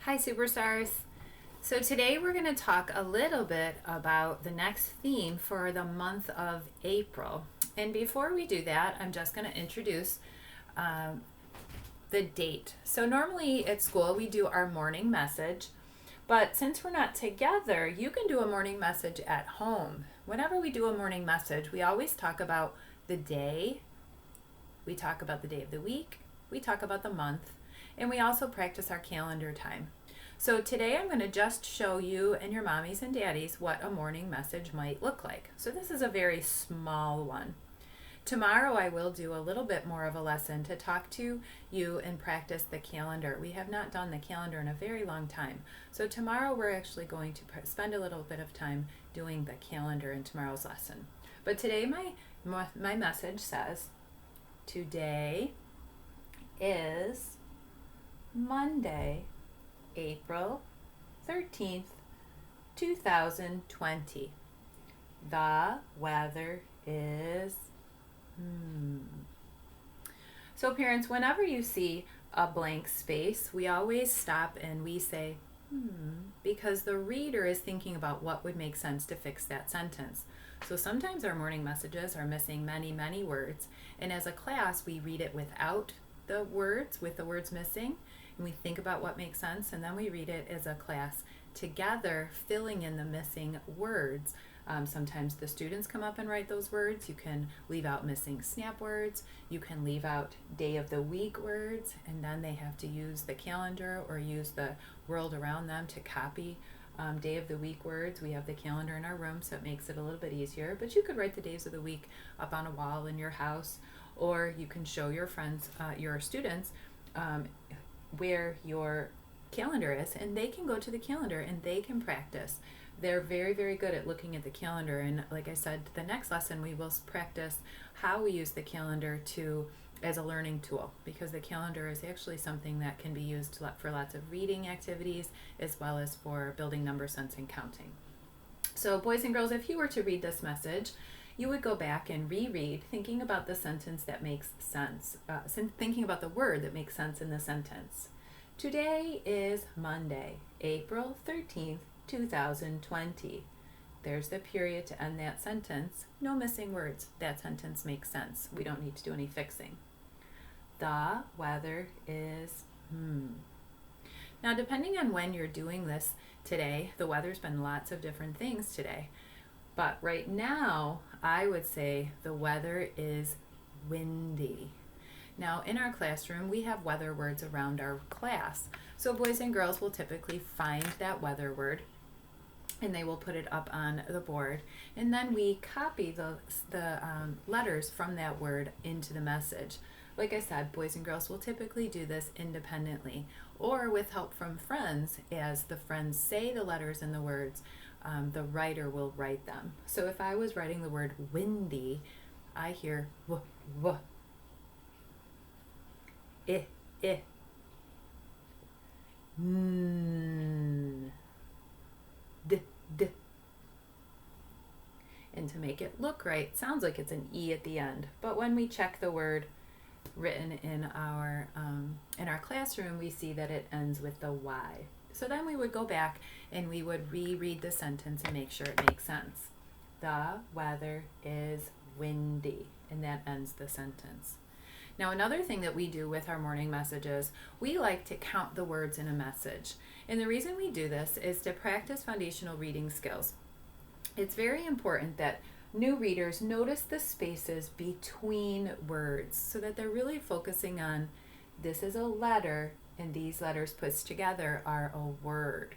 Hi, superstars. So, today we're going to talk a little bit about the next theme for the month of April. And before we do that, I'm just going to introduce um, the date. So, normally at school we do our morning message, but since we're not together, you can do a morning message at home. Whenever we do a morning message, we always talk about the day, we talk about the day of the week, we talk about the month, and we also practice our calendar time. So today I'm going to just show you and your mommies and daddies what a morning message might look like. So this is a very small one. Tomorrow I will do a little bit more of a lesson to talk to you and practice the calendar. We have not done the calendar in a very long time. So tomorrow we're actually going to spend a little bit of time doing the calendar in tomorrow's lesson. But today my message says, today is Monday, April 13th, 2020. The weather is So parents, whenever you see a blank space, we always stop and we say because the reader is thinking about what would make sense to fix that sentence. So sometimes our morning messages are missing many words, and as a class we read it without the words, with the words missing, and we think about what makes sense, and then we read it as a class together, filling in the missing words. Sometimes the students come up and write those words. You can leave out missing snap words. You can leave out day of the week words, and then they have to use the calendar or use the world around them to copy day of the week words. We have the calendar in our room, so it makes it a little bit easier. But you could write the days of the week up on a wall in your house, or you can show your friends, your students, where your calendar is, and they can go to the calendar and they can practice. They're very good at looking at the calendar, and like I said, the next lesson we will practice how we use the calendar as a learning tool, because the calendar is actually something that can be used for lots of reading activities as well as for building number sense and counting. So boys and girls, if you were to read this message, you would go back and reread, thinking about the sentence that makes sense, thinking about the word that makes sense in the sentence. Today is Monday, April 13th, 2020. There's the period to end that sentence. No missing words. That sentence makes sense. We don't need to do any fixing. The weather is Now, depending on when you're doing this today, the weather's been lots of different things today. But right now, I would say the weather is windy. Now, in our classroom, we have weather words around our class. So boys and girls will typically find that weather word, and they will put it up on the board. And then we copy the letters from that word into the message. Like I said, boys and girls will typically do this independently or with help from friends. As the friends say the letters and the words, the writer will write them. So if I was writing the word windy, I hear w, w, I, d, d. And to make it look right, it sounds like it's an E at the end. But when we check the word written in our classroom, we see that it ends with the Y. So then we would go back and we would reread the sentence and make sure it makes sense. The weather is windy, and that ends the sentence. Now, another thing that we do with our morning messages, we like to count the words in a message. And the reason we do this is to practice foundational reading skills. It's very important that new readers notice the spaces between words so that they're really focusing on this is a letter, and these letters pushed together are a word.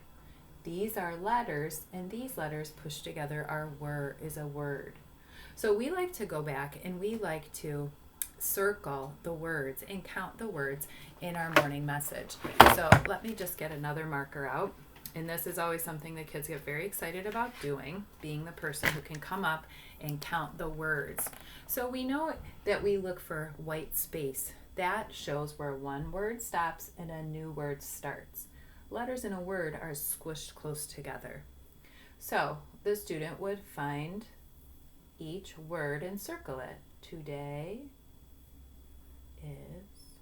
These are letters, and these letters pushed together is a word. So we like to go back and we like to circle the words and count the words in our morning message. So let me just get another marker out. And this is always something the kids get very excited about doing, being the person who can come up and count the words. So we know that we look for white space. That shows where one word stops and a new word starts. Letters in a word are squished close together. So the student would find each word and circle it. Today is,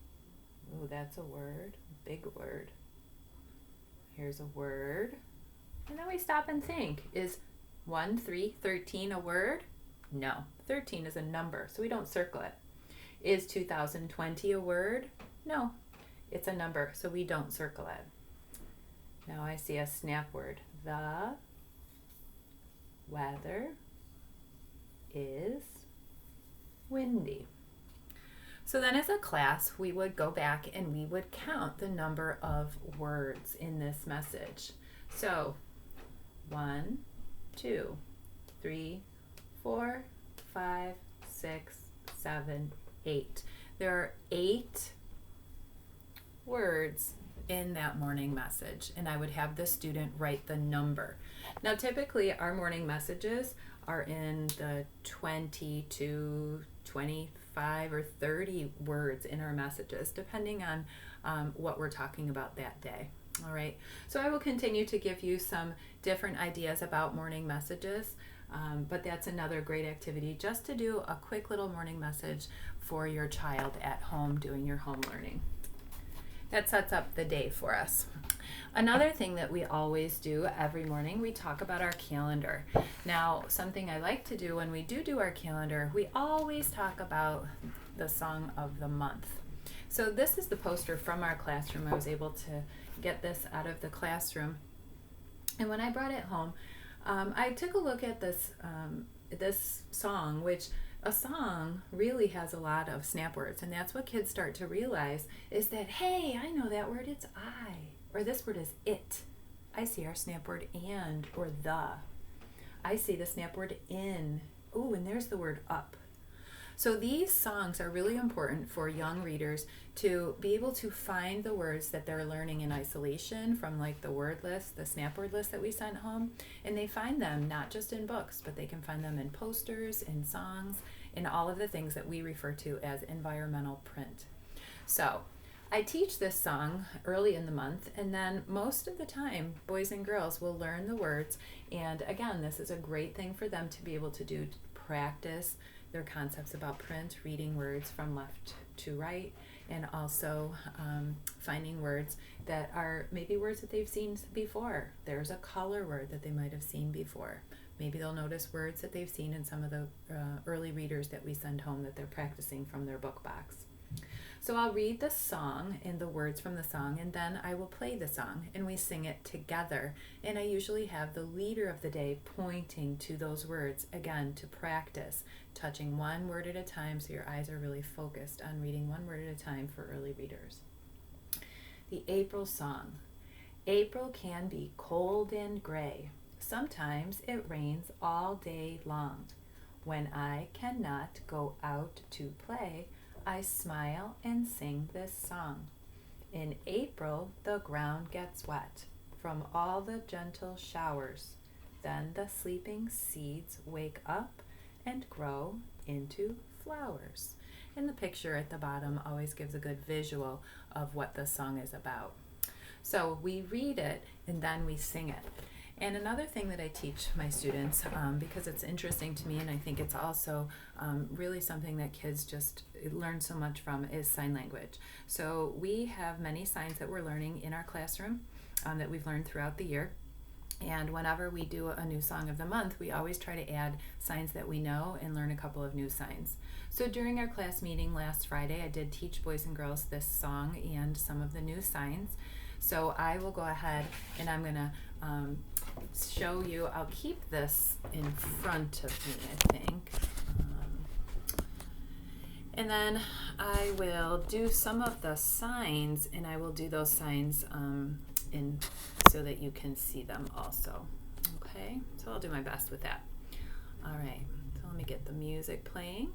that's a word, big word. Here's a word. And then we stop and think. Is 1, 3, 13 a word? No. 13 is a number, so we don't circle it. Is 2020 a word? No. It's a number, so we don't circle it. Now I see a snap word. The weather is windy. So then as a class, we would go back and we would count the number of words in this message. So 1, 2, 3, 4, 5, 6, 7, 8. There are 8 words in that morning message, and I would have the student write the number. Now typically our morning messages are in the 20 to 25 or 30 words in our messages, depending on what we're talking about that day. All right, so I will continue to give you some different ideas about morning messages, but that's another great activity, just to do a quick little morning message for your child at home doing your home learning. That sets up the day for us. Another thing that we always do every morning, we talk about our calendar. Now, something I like to do when we do our calendar, we always talk about the song of the month. So this is the poster from our classroom. I was able to get this out of the classroom. And when I brought it home, I took a look at this song, which a song really has a lot of snap words, and that's what kids start to realize is that, hey, I know that word, it's I, or this word is it. I see our snap word and or the. I see the snap word in. Ooh, and there's the word up. So these songs are really important for young readers to be able to find the words that they're learning in isolation from like the word list, the snap word list that we sent home. And they find them not just in books, but they can find them in posters, in songs, in all of the things that we refer to as environmental print. So I teach this song early in the month, and then most of the time, boys and girls will learn the words. And again, this is a great thing for them to be able to do, to practice their concepts about print, reading words from left to right, and also finding words that are maybe words that they've seen before. There's a color word that they might have seen before. Maybe they'll notice words that they've seen in some of the early readers that we send home that they're practicing from their book box. So I'll read the song and the words from the song, and then I will play the song and we sing it together. And I usually have the leader of the day pointing to those words, again, to practice, touching one word at a time so your eyes are really focused on reading one word at a time for early readers. The April song. April can be cold and gray. Sometimes it rains all day long. When I cannot go out to play, I smile and sing this song. In April, the ground gets wet from all the gentle showers. Then the sleeping seeds wake up and grow into flowers. And the picture at the bottom always gives a good visual of what the song is about. So we read it and then we sing it. And another thing that I teach my students, because it's interesting to me and I think it's also really something that kids just learn so much from, is sign language. So we have many signs that we're learning in our classroom that we've learned throughout the year. And whenever we do a new song of the month, we always try to add signs that we know and learn a couple of new signs. So during our class meeting last Friday, I did teach boys and girls this song and some of the new signs. So I will go ahead and I'm going to show you. I'll keep this in front of me, I think. And then I will do some of the signs, and I will do those signs in so that you can see them also. Okay, so I'll do my best with that. All right, so let me get the music playing.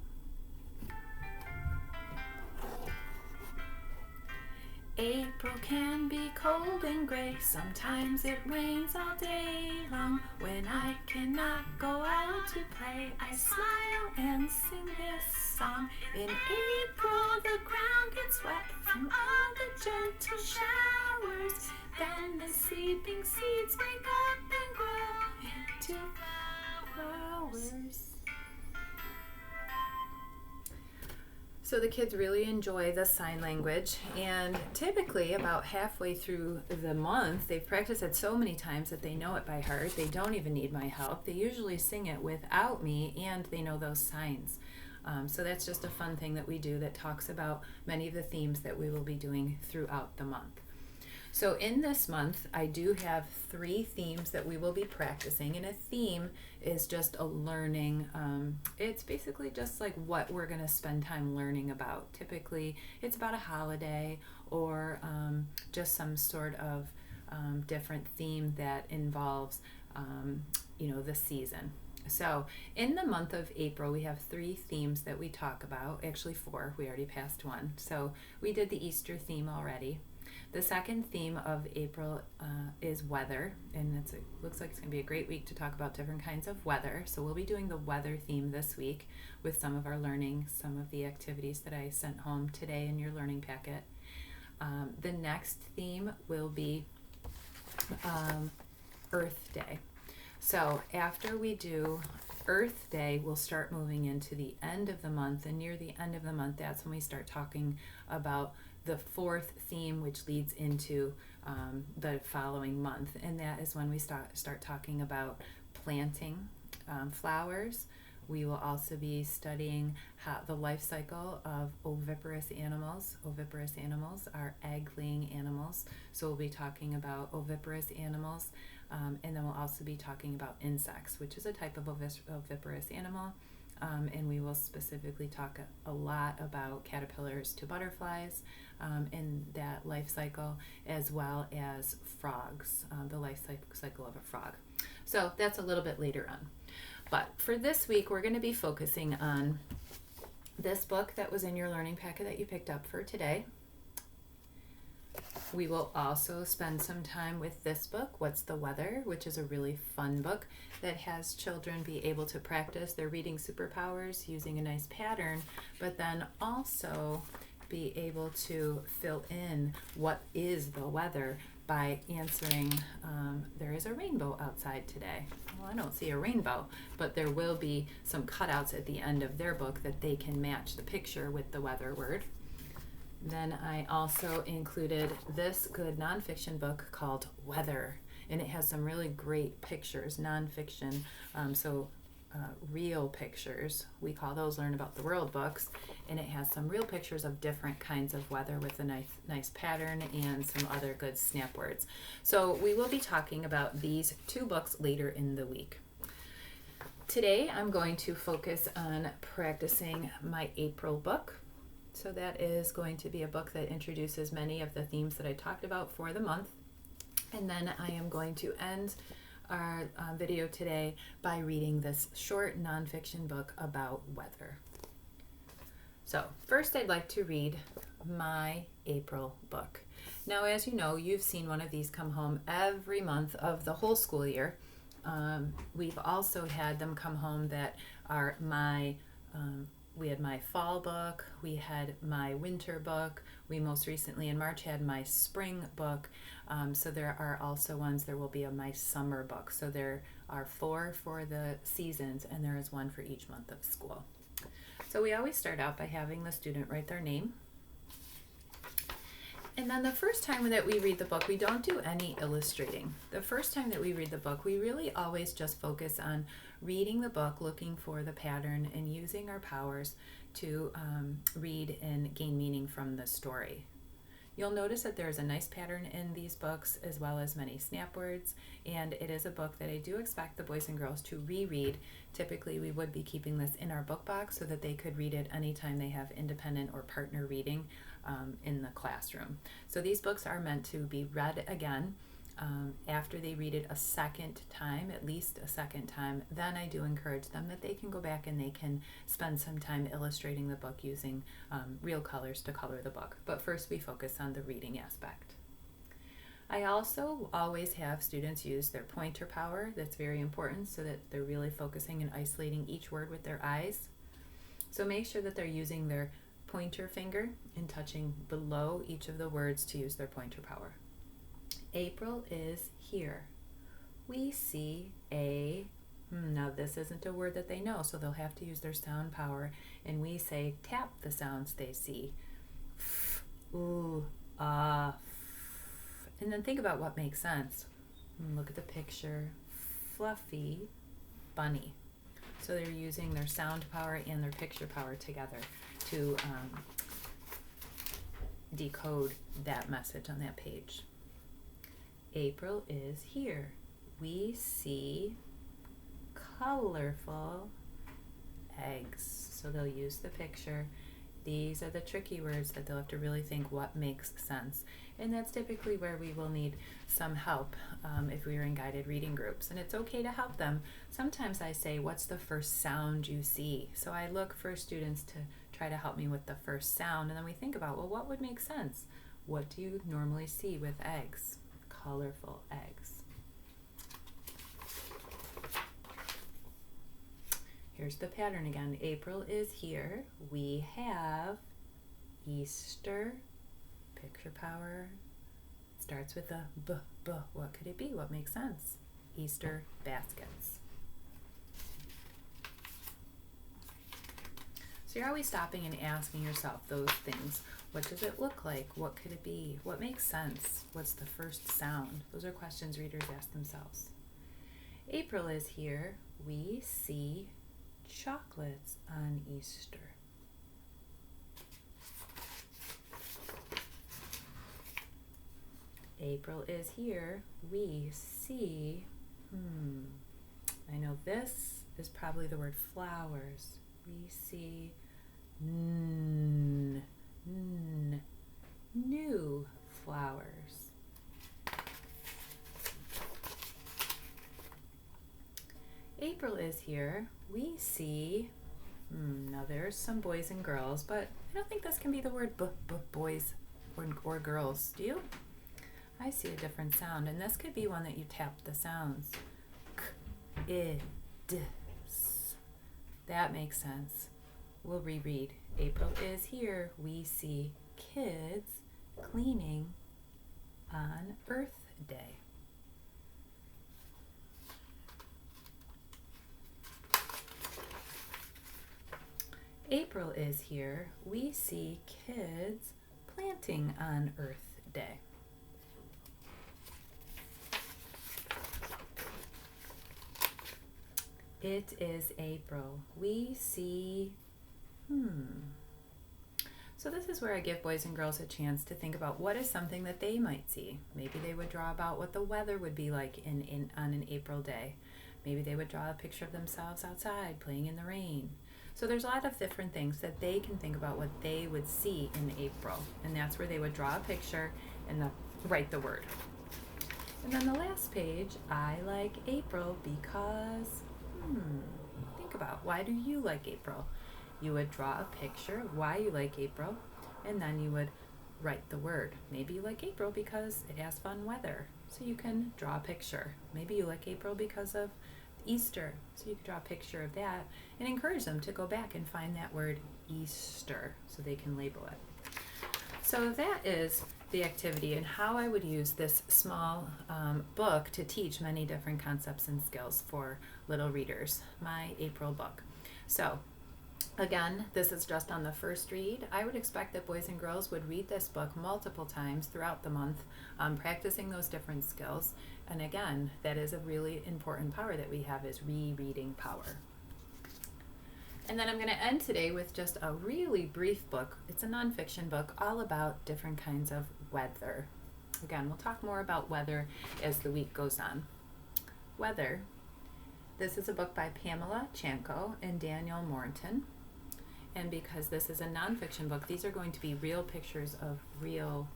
April can be cold and gray, sometimes it rains all day long. When I cannot go out to play, I smile and sing this song. In April the ground gets wet from all the gentle showers. Then the sleeping seeds wake up and grow into flowers. So the kids really enjoy the sign language, and typically about halfway through the month, they've practiced it so many times that they know it by heart. They don't even need my help. They usually sing it without me, and they know those signs. So that's just a fun thing that we do that talks about many of the themes that we will be doing throughout the month. So in this month, I do have 3 themes that we will be practicing, and a theme is just a learning. It's basically just like what we're going to spend time learning about. Typically, it's about a holiday or just some sort of different theme that involves, the season. So in the month of April, we have 3 themes that we talk about. Actually 4, we already passed one. So we did the Easter theme already. The second theme of April is weather, and looks like it's going to be a great week to talk about different kinds of weather. So we'll be doing the weather theme this week with some of our learning, some of the activities that I sent home today in your learning packet. The next theme will be Earth Day. So after we do Earth Day, we'll start moving into the end of the month, and near the end of the month, that's when we start talking about the 4th theme, which leads into the following month, and that is when we start talking about planting flowers. We will also be studying the life cycle of oviparous animals. Oviparous animals are egg-laying animals, so we'll be talking about oviparous animals, and then we'll also be talking about insects, which is a type of oviparous animal. And we will specifically talk a lot about caterpillars to butterflies in that life cycle, as well as frogs, the life cycle of a frog. So that's a little bit later on. But for this week, we're going to be focusing on this book that was in your learning packet that you picked up for today. We will also spend some time with this book, What's the Weather?, which is a really fun book that has children be able to practice their reading superpowers using a nice pattern, but then also be able to fill in what is the weather by answering, there is a rainbow outside today. Well, I don't see a rainbow, but there will be some cutouts at the end of their book that they can match the picture with the weather word. Then I also included this good nonfiction book called Weather, and it has some really great pictures, nonfiction, real pictures. We call those Learn About the World books, and it has some real pictures of different kinds of weather with a nice pattern and some other good snap words. So we will be talking about these 2 books later in the week. Today I'm going to focus on practicing my April book. So that is going to be a book that introduces many of the themes that I talked about for the month. And then I am going to end our video today by reading this short nonfiction book about weather. So first I'd like to read my April book. Now, as you know, you've seen one of these come home every month of the whole school year. We've also had them come home that are we had my fall book, we had my winter book, we most recently in March had my spring book, so there are also there will be my summer book. So there are 4 for the seasons, and there is 1 for each month of school. So we always start out by having the student write their name. And then the first time that we read the book, we don't do any illustrating. The first time that we read the book, we really always just focus on reading the book, looking for the pattern, and using our powers to read and gain meaning from the story. You'll notice that there's a nice pattern in these books, as well as many snap words, and it is a book that I do expect the boys and girls to reread. Typically, we would be keeping this in our book box so that they could read it anytime they have independent or partner reading in the classroom. So these books are meant to be read again after they read it a second time, at least a second time. Then I do encourage them that they can go back and they can spend some time illustrating the book using real colors to color the book. But first we focus on the reading aspect. I also always have students use their pointer power. That's very important, so that they're really focusing and isolating each word with their eyes. So make sure that they're using their pointer finger and touching below each of the words to use their pointer power. April is here. We see a Now this isn't a word that they know, so they'll have to use their sound power. And we say tap the sounds they see. F, ooh, ah, f. And then think about what makes sense. Look at the picture. Fluffy bunny. So they're using their sound power and their picture power together to decode that message on that page. April is here. We see colorful eggs. So they'll use the picture. These are the tricky words that they'll have to really think what makes sense. And that's typically where we will need some help if we are in guided reading groups. And it's okay to help them. Sometimes I say, what's the first sound you see? So I look for students to try to help me with the first sound. And then we think about, well, what would make sense? What do you normally see with eggs? Colorful eggs. Here's the pattern again. April is here. We have Easter, picture power. Starts with a b. What could it be? What makes sense? Easter baskets. So you're always stopping and asking yourself those things. What does it look like? What could it be? What makes sense? What's the first sound? Those are questions readers ask themselves. April is here. We see chocolates on Easter. April is here. We see, I know this is probably the word flowers. We see new flowers. April is here. We see, now there's some boys and girls, but I don't think this can be the word boys or girls. Do you? I see a different sound, and this could be one that you tap the sounds. K, I, D, S. That makes sense. We'll reread. April is here. We see kids cleaning on Earth Day. April is here. We see kids planting on Earth Day. It is April. We see, So this is where I give boys and girls a chance to think about what is something that they might see. Maybe they would draw about what the weather would be like on an April day. Maybe they would draw a picture of themselves outside playing in the rain. So there's a lot of different things that they can think about what they would see in April. And that's where they would draw a picture and write the word. And then the last page, I like April because, think about, why do you like April? You would draw a picture of why you like April, and then you would write the word. Maybe you like April because it has fun weather, so you can draw a picture. Maybe you like April because of Easter, so you can draw a picture of that and encourage them to go back and find that word Easter so they can label it. So that is the activity and how I would use this small book to teach many different concepts and skills for little readers, my April book. So again, this is just on the first read. I would expect that boys and girls would read this book multiple times throughout the month, practicing those different skills. And again, that is a really important power that we have, is rereading power. And then I'm going to end today with just a really brief book. It's a nonfiction book all about different kinds of weather. Again, we'll talk more about weather as the week goes on. Weather. This is a book by Pamela Chanko and Daniel Morenton. And because this is a nonfiction book, these are going to be real pictures of real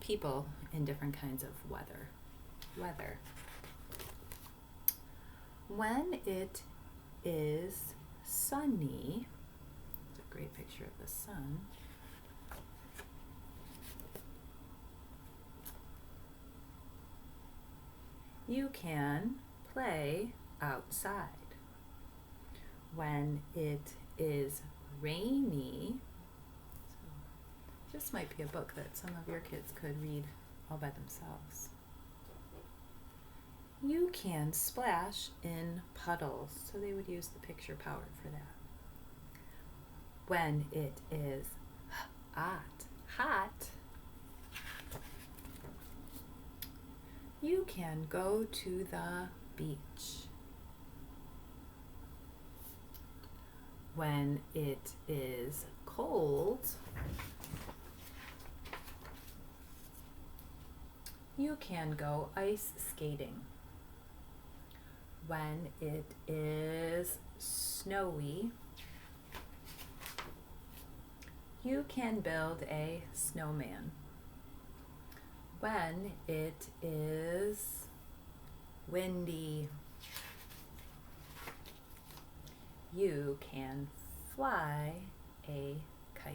people in different kinds of weather. Weather. When it is sunny, it's a great picture of the sun. You can play outside. When it is rainy, so this might be a book that some of your kids could read all by themselves. You can splash in puddles. So they would use the picture power for that. When it is hot, you can go to the beach. When it is cold, you can go ice skating. When it is snowy, you can build a snowman. When it is windy, you can fly a kite,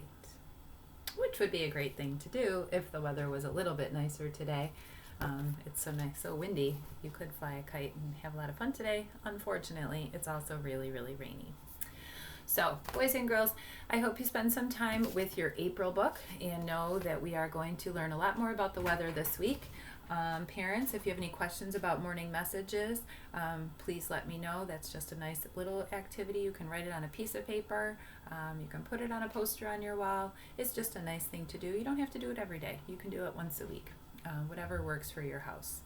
which would be a great thing to do if the weather was a little bit nicer today. It's so nice, so windy. You could fly a kite and have a lot of fun today. Unfortunately, it's also really, really rainy. So, boys and girls, I hope you spend some time with your April book and know that we are going to learn a lot more about the weather this week. Parents, if you have any questions about morning messages, please let me know. That's just a nice little activity. You can write it on a piece of paper. You can put it on a poster on your wall. It's just a nice thing to do. You don't have to do it every day. You can do it once a week, whatever works for your house.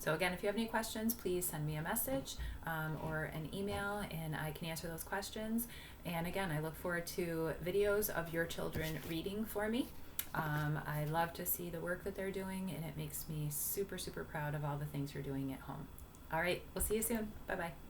So again, if you have any questions, please send me a message or an email and I can answer those questions. And again, I look forward to videos of your children reading for me. I love to see the work that they're doing and it makes me super, super proud of all the things you're doing at home. All right, we'll see you soon. Bye-bye.